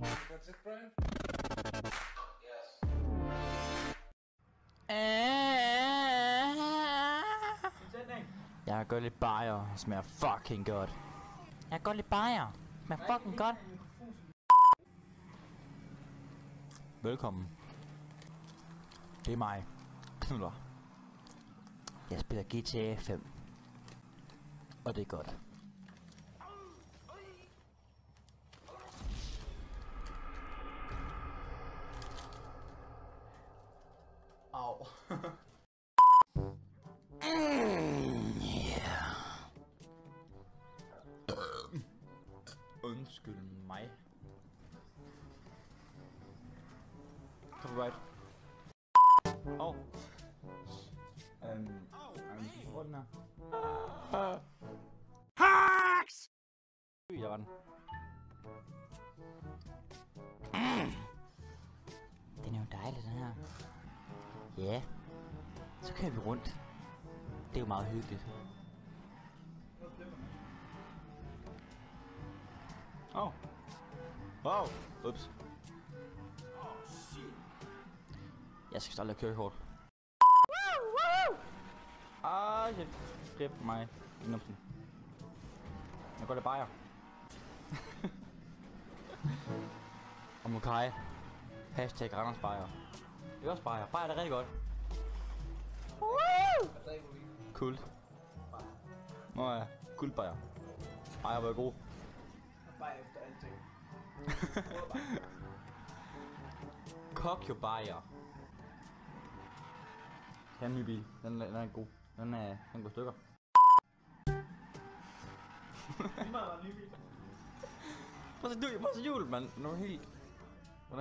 That's it, Brian? Yes. Jeg har godt lidt bajer, smager fucking godt. Jeg har godt lidt bajer, smager fucking godt. Velkommen. Det er mig, Knuller. Jeg spiller GTA 5. Og det er godt. Au. Undskyld mig. Copyright. Oh. Hvor den her? Hacks! Der var den. Den er jo dejlig, den her. Ja. Så kører vi rundt. Det er jo meget hyggeligt. Oh. Wow. Ups. Jeg skal starte kørekort. Shit. Grib mig i numsen. Jeg går det bajer. Og Mokai. Hashtag Randers bajer. Det er også bajer. Bajer er rigtig godt. Kult. Nå ja. Kult bajer. Bajer var god. Bajer efter alting. Kok jo bajer. Den nye bil. Den er god. Den går stykker. Prøv så hjul, mand. Den er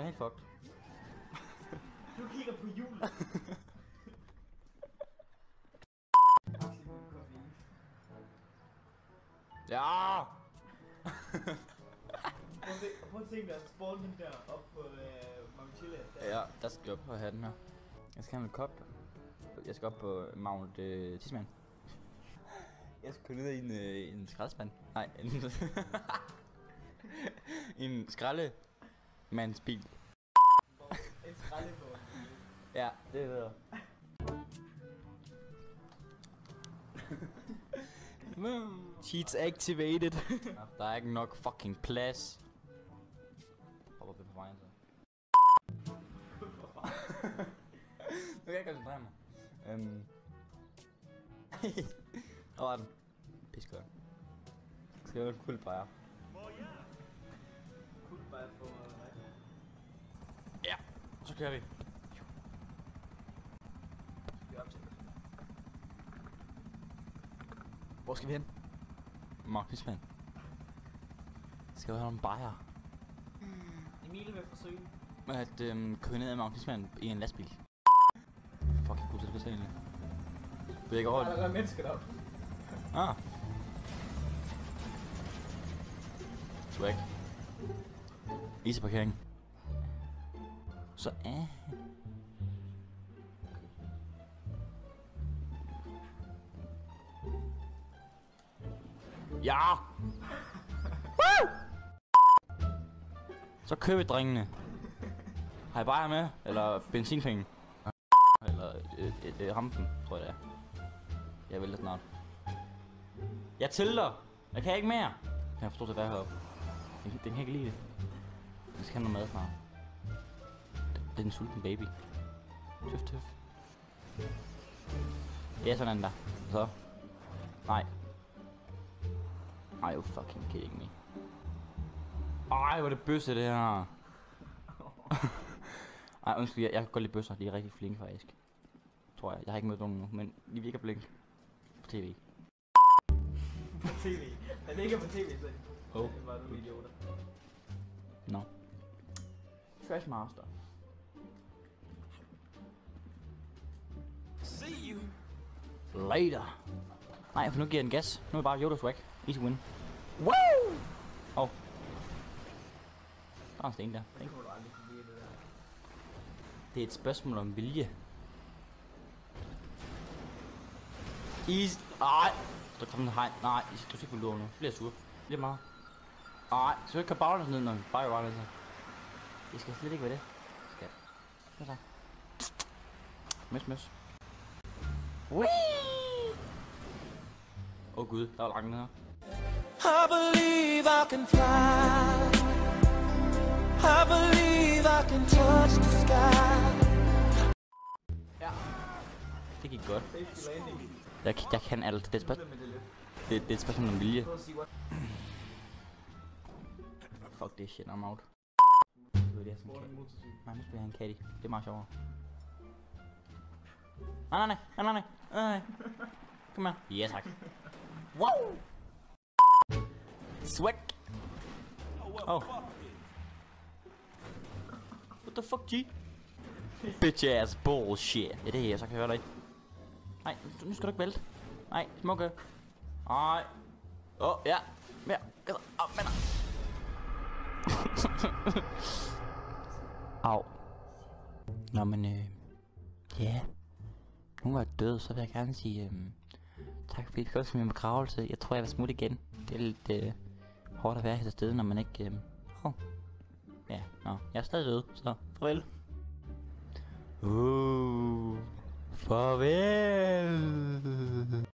helt fucked. Du kigger på hjulet. Ja! Prøv at se, der er spawnen der op på Mount Ja, der skal jeg op og have den her. Jeg skal have en kop. Jeg skal op på Mount Tisman. Jeg skal køre ned i en skraldespand. Nej, en skraldemandsbil. En skraldevogn. Ja, det ved jeg. Cheats activated. Der er ikke nok fucking plads. Hopper vi på vejen så. Nu kan jeg ikke koncentrere mig. Hvor var den? Pissegodt. Skal jeg fuld bajer? Fuld bajer på mig. Ja, så kører vi. Hvor skal vi hen? Magtnismand. Skal vi have nogle bajer? Emil vil forsøge. At køre ned ad Magtnismand i en lastbil. Fucking god til det egentlig. Vil jeg ikke over? Der er mennesker deroppe. Ah. Swag. Easy parkering. Så Ja! Woo! Så kører vi, drengene. Har I bajer med? Eller benzinfingen? Eller rampen, tror jeg det er. Jeg vælter snart. Jeg tæller! Jeg kan ikke mere! Kan jeg forstå til at være heroppe? Den kan ikke lide det. Jeg skal have noget mad snart. Det er en sulten baby. Tøf tøf. Det er sådan der. Så. Nej. Ej, you fucking kidding me. Ej, hvor er det bøsse det her. Ej, undskyld, jeg kan godt lide bøsser. De er rigtig flinke faktisk. Tror jeg. Jeg har ikke mødt nogen nu, men de virker blink. På tv. På tv. Den ligger på tv, så. Oh. Det var nogle idioter. No. Trash master. See you later. Nej, for nu giver jeg den gas. Nu er det bare Yoda swag. Easy win. Woo! Oh. Der er en sten der. Det kommer du aldrig forbi det der. Det er et spørgsmål om vilje. Easy. Ej. Der kommer en hegn. Nej, du skal ikke på lur nu. Så bliver jeg sur. Lidt meget. Ej, så kan jeg bare ned, når vi bare rører det så. Det skal slet ikke være det. Skat. Hvad så? Møs. Åh gud, der var langt ned her. I believe I can fly. I believe I can touch the sky. Det gik godt. Safety landing. Jeg kan alt. Det er et spørgsmål. Det er et spørgsmål om vilje. Prøv at sige, what? Fuck this shit, I'm out. Det er sådan Hvor er en din motorcykel? Nej, nu spiller jeg en caddy. Det er meget sjovere. Nej. Kom her. Ja, tak. Wow! Swag! Oh. What the fuck, G? Bitch ass bullshit. Ja, det er jeg, så kan jeg høre dig ikke. Nej, nu skal du ikke vælte. Nej, smukke. Nej. Ja. Mere. Med dig. Au. Nå, men ja. Nu var jeg død, så vil jeg gerne sige tak fordi du kom med min begravelse. Jeg tror jeg vil smutte igen. Det er lidt hårdt at være her til stede, når man ikke ja, jeg er stadig død, så farvel. Farvel.